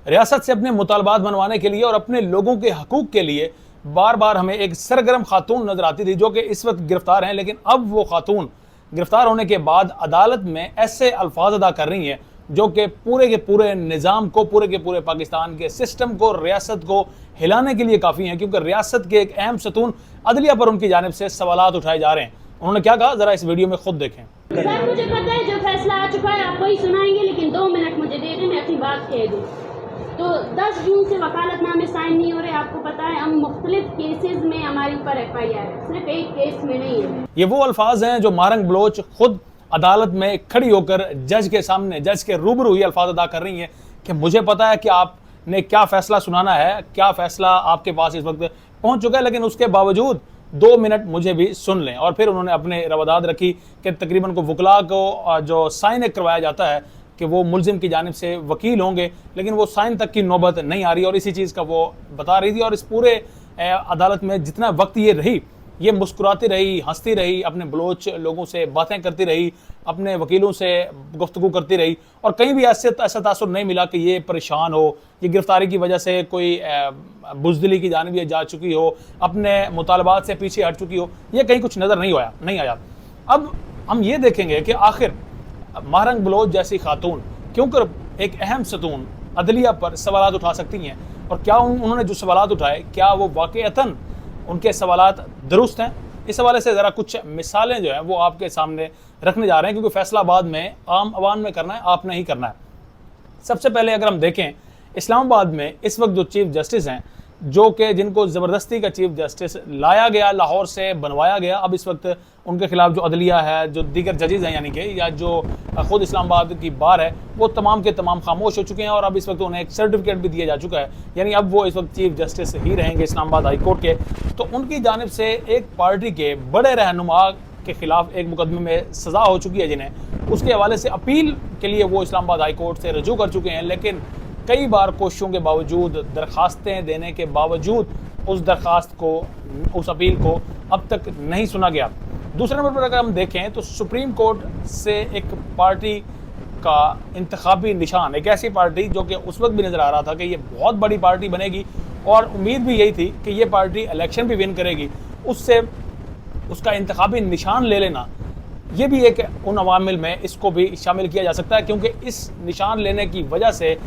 रियासत से अपने मुतालबात बनवाने के लिए और अपने लोगों के हकूक़ के लिए बार बार हमें एक सरगर्म खातून नज़र आती थी, जो कि इस वक्त गिरफ्तार हैं। लेकिन अब वो खातून गिरफ्तार होने के बाद अदालत में ऐसे अल्फाज अदा कर रही हैं जो कि पूरे के पूरे निज़ाम को, पूरे के पूरे पाकिस्तान के सिस्टम को, रियासत को हिलाने के लिए काफ़ी हैं, क्योंकि रियासत के एक अहम सतून अदलिया पर उनकी जानिब से सवालात उठाए जा रहे हैं। उन्होंने क्या कहा, ज़रा इस वीडियो में खुद देखें। सर मुझे पता है जो फैसला आ चुका है आप वही सुनाएंगे, लेकिन 2 मिनट मुझे दे दें, मैं अपनी बात कह दूँ। तो 10 जून से वकालतनामे साइन नहीं हो रहे, आपको पता है। हम मुख्तलिफ केसेस में हमारे ऊपर FIR है, सिर्फ एक केस में नहीं है। ये वो अल्फाज हैं जो मारंग बलोच खुद अदालत में खड़ी होकर जज के सामने, जज के रूबरू ही अल्फाज अदा कर रही हैं कि मुझे पता है कि आपने क्या फ़ैसला सुनाना है, क्या फ़ैसला आपके पास इस वक्त पहुंच चुका है, लेकिन उसके बावजूद 2 मिनट मुझे भी सुन लें। और फिर उन्होंने अपने रवादात रखी कि तकरीबन को वकला को जो साइन करवाया जाता है कि वो मुलजिम की जानिब से वकील होंगे, लेकिन वो साइन तक की नौबत नहीं आ रही, और इसी चीज़ का वो बता रही थी। और इस पूरे अदालत में जितना वक्त ये रही, ये मुस्कुराती रही, हंसती रही, अपने बलोच लोगों से बातें करती रही, अपने वकीलों से गुफ्तगू करती रही, और कहीं भी ऐसा तासुर नहीं मिला कि ये परेशान हो, ये गिरफ्तारी की वजह से कोई बुज़दिली की जानिब ये जा चुकी हो, अपने मुतालबात से पीछे हट चुकी हो। ये कहीं कुछ नज़र नहीं आया। अब हम ये देखेंगे कि आखिर मारंग बलोच जैसी खातून क्यों कर एक अहम सतून अदलिया पर सवालात उठा सकती हैं, और क्या उन्होंने जो सवालात उठाए क्या वो वाक़ईतन उनके सवालात दुरुस्त हैं। इस हवाले से ज़रा कुछ मिसालें जो हैं वो आपके सामने रखने जा रहे हैं, क्योंकि फ़ैसला बाद में आम आवाम में करना है, आपने ही करना है। सबसे पहले अगर हम देखें, इस्लामाबाद में इस वक्त जो चीफ जस्टिस हैं, जो कि जिनको ज़बरदस्ती का चीफ जस्टिस लाया गया, लाहौर से बनवाया गया, अब इस वक्त उनके खिलाफ जो अदलिया है, जो दीगर जजेज़ हैं, यानी कि या जो ख़ुद इस्लामाबाद की बार है, वो तमाम के तमाम खामोश हो चुके हैं, और अब इस वक्त उन्हें एक सर्टिफिकेट भी दिया जा चुका है, यानी अब वो इस वक्त चीफ जस्टिस ही रहेंगे इस्लामाबाद हाई कोर्ट के। तो उनकी जानिब से एक पार्टी के बड़े रहनुमा के ख़िलाफ़ एक मुकदमे में सज़ा हो चुकी है, जिन्हें उसके हवाले से अपील के लिए वो इस्लामाबाद हाई कोर्ट से रजू कर चुके हैं। लेकिन कई बार कोशिशों के बावजूद, दरख्वास्तें देने के बावजूद उस दरख्वास्त को, उस अपील को अब तक नहीं सुना गया। दूसरे नंबर पर अगर हम देखें तो सुप्रीम कोर्ट से एक पार्टी का इंतखाबी निशान, एक ऐसी पार्टी जो कि उस वक्त भी नज़र आ रहा था कि ये बहुत बड़ी पार्टी बनेगी, और उम्मीद भी यही थी कि ये पार्टी इलेक्शन भी विन करेगी, उससे उसका इंतखाबी निशान ले लेना, ये भी एक उन अवामिल में इसको भी शामिल किया जा सकता है, क्योंकि इस निशान लेने की वजह से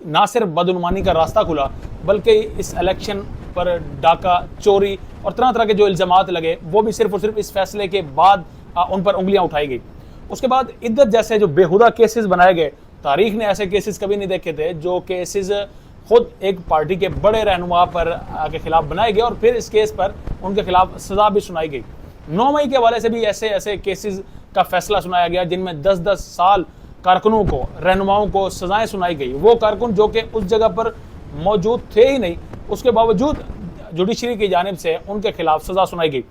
ना सिर्फ बदनुमानी का रास्ता खुला, बल्कि इस इलेक्शन पर डाका, चोरी और तरह तरह के जो इल्ज़ामात लगे, वो भी सिर्फ और सिर्फ इस फैसले के बाद उन पर उंगलियां उठाई गई। उसके बाद इद्दत जैसे जो बेहुदा केसेस बनाए गए, तारीख ने ऐसे केसेस कभी नहीं देखे थे, जो केसेस खुद एक पार्टी के बड़े रहनुमा पर के खिलाफ बनाए गए, और फिर इस केस पर उनके खिलाफ सज़ा भी सुनाई गई। 9 मई के हवाले से भी ऐसे ऐसे केसेस का फैसला सुनाया गया, जिनमें 10-10 साल कारकुनों को, रहनुमाओं को सजाएं सुनाई गई। वो कारकुन जो कि उस जगह पर मौजूद थे ही नहीं, उसके बावजूद जुडिशरी की जानिब से उनके खिलाफ सज़ा सुनाई गई।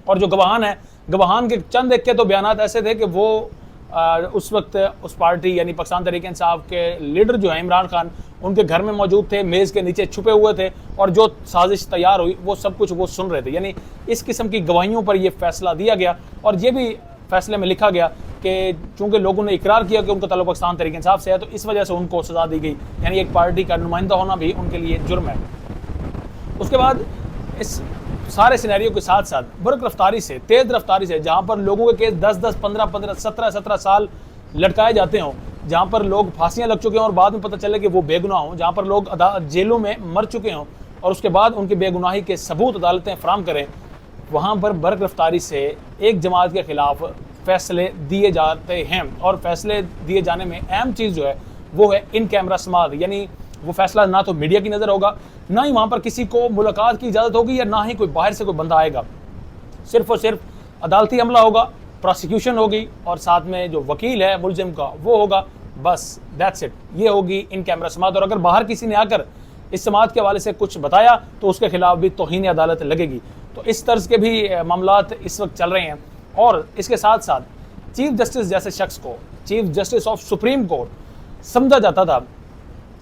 और जो गवाहान है, गवाहान के चंद एक के तो बयानात ऐसे थे कि वो उस वक्त उस पार्टी यानी पाकिस्तान तहरीक इंसाफ के लीडर जो है इमरान खान, उनके घर में मौजूद थे, मेज़ के नीचे छुपे हुए थे, और जो साजिश तैयार हुई वो सब कुछ वो सुन रहे थे। यानी इस किस्म की गवाहियों पर यह फैसला दिया गया, और ये भी फैसले में लिखा गया कि चूँकि लोगों ने इकरार किया कि उनका ताल्लुक पाकिस्तान तहरीक इंसाफ से है, तो इस वजह से उनको सज़ा दी गई, यानी एक पार्टी का नुमाइंदा होना भी उनके लिए जुर्म है। उसके बाद इस सारे सिनेरियो के साथ साथ बर्क रफ्तारी से, तेज़ रफ्तारी से, जहाँ पर लोगों के केस 10-10, 15-15, 17-17 साल लटकाए जाते हों, जहाँ पर लोग फांसियाँ लग चुके हों और बाद में पता चले कि वो बेगुनाह हों, जहाँ पर लोग जेलों में मर चुके हों और उसके बाद उनकी बेगुनाही के सबूत अदालतें फराम करें, वहाँ पर बर्क रफ्तारी से एक जमात के ख़िलाफ़ फ़ैसले दिए जाते हैं। और फैसले दिए जाने में अहम चीज़ जो है वो है इन कैमरा समाअत, यानी वो फैसला ना तो मीडिया की नज़र होगा, ना ही वहाँ पर किसी को मुलाकात की इजाज़त होगी, या ना ही कोई बाहर से कोई बंदा आएगा। सिर्फ़ और सिर्फ अदालती हमला होगा, प्रोसिक्यूशन होगी, और साथ में जो वकील है मुलजिम का वो होगा, बस दैट्स इट। ये होगी इन कैमरा समाअत। और अगर बाहर किसी ने आकर इस समाअत के हवाले से कुछ बताया तो उसके खिलाफ भी तौहीन अदालत लगेगी। तो इस तर्ज के भी मामलात इस वक्त चल रहे हैं। और इसके साथ साथ चीफ जस्टिस जैसे शख्स को, chief justice of supreme court समझा जाता था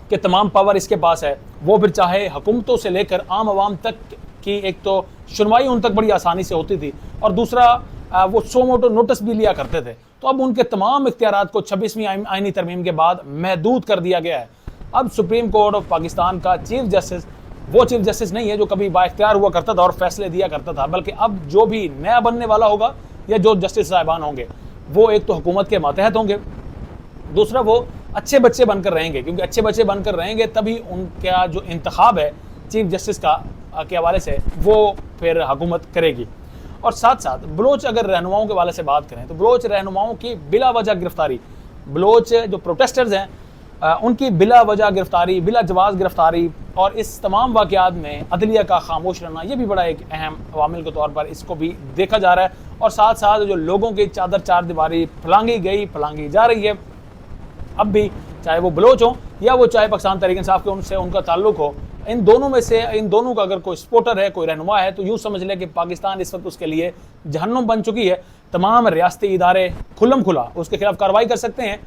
कि तमाम पावर इसके पास है, वो फिर चाहे हुकूमतों से लेकर आम आवाम तक की एक तो सुनवाई उन तक बड़ी आसानी से होती थी, और दूसरा वो सो मोटो नोटिस भी लिया करते थे। तो अब उनके तमाम इख्तियारात को 26वीं आईनी तरमीम के बाद महदूद कर दिया गया है। अब सुप्रीम कोर्ट ऑफ पाकिस्तान का चीफ जस्टिस वो चीफ जस्टिस नहीं है जो कभी बाइख्तियार हुआ करता था और फैसले दिया करता था, बल्कि अब जो भी नया बनने वाला होगा या जो जस्टिस साहिबान होंगे वो एक तो हुकूमत के मातहत होंगे, दूसरा वो अच्छे बच्चे बनकर रहेंगे, क्योंकि अच्छे बच्चे बनकर रहेंगे तभी उनका जो इंतखाब है चीफ जस्टिस का के हवाले से वो फिर हुकूमत करेगी। और साथ साथ बलोच अगर रहनुमाओं के हवाले से बात करें तो बलोच रहनुमाओं की बिला वजह गिरफ्तारी, बलोच जो प्रोटेस्टर्स हैं उनकी बिला वजह गिरफ्तारी, बिला जवाज़ गिरफ्तारी और इस तमाम वाक़यात में अदलिया का खामोश रहना, ये भी बड़ा एक अहम अवामिल के तौर पर इसको भी देखा जा रहा है। और साथ साथ जो लोगों की चादर चार दीवारी फलांगी गई फलांगी जा रही है, अब भी चाहे वो बलोच हो या वो चाहे पाकिस्तान तहरीक इंसाफ के उनसे उनका ताल्लुक हो, इन दोनों में से इन दोनों का अगर कोई सपोर्टर है, कोई रहनुमा है, तो यूँ समझ लें कि पाकिस्तान इस वक्त उसके लिए जहन्नुम बन चुकी है। तमाम रियासती इदारे खुल्लम खुला उसके खिलाफ कार्रवाई कर सकते हैं,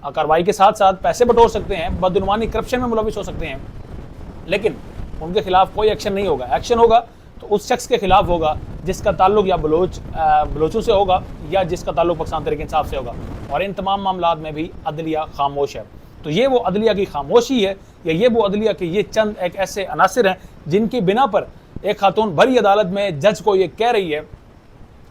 कार्रवाई के साथ साथ पैसे बटोर सकते हैं, बदनुमानी करप्शन में मुलविस हो सकते हैं, लेकिन उनके खिलाफ कोई एक्शन नहीं होगा। एक्शन होगा तो उस शख्स के खिलाफ होगा जिसका ताल्लुक या बलोचों से होगा या जिसका ताल्लुक पाकिस्तान तहरीक इंसाफ से होगा। और इन तमाम मामलात में भी अदलिया खामोश है। तो ये वो अदलिया की खामोशी है या ये वो अदलिया के ये चंद एक ऐसे अनासिर हैं जिनकी बिना पर एक खातून भरी अदालत में जज को ये कह रही है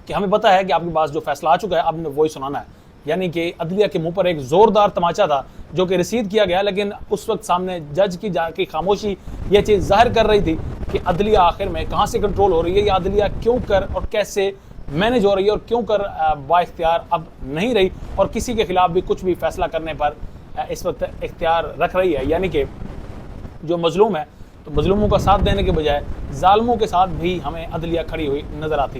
कि हमें पता है कि आपके पास जो फैसला आ चुका है आपने वही सुनाना है। यानी कि अदलिया के मुंह पर एक ज़ोरदार तमाचा था जो कि रिसीव किया गया, लेकिन उस वक्त सामने जज की खामोशी ये चीज़ जाहिर कर रही थी कि अदलिया आखिर में कहाँ से कंट्रोल हो रही है, या अदलिया क्यों कर और कैसे मैनेज हो रही है और क्यों कर बाइख्तियार अब नहीं रही और किसी के खिलाफ भी कुछ भी फैसला करने पर इस वक्त इख्तियार रख रही है। यानी कि जो मजलूम है तो मजलूमों का साथ देने के बजाय जालिमों के साथ भी हमें अदलिया खड़ी हुई नज़र आती है।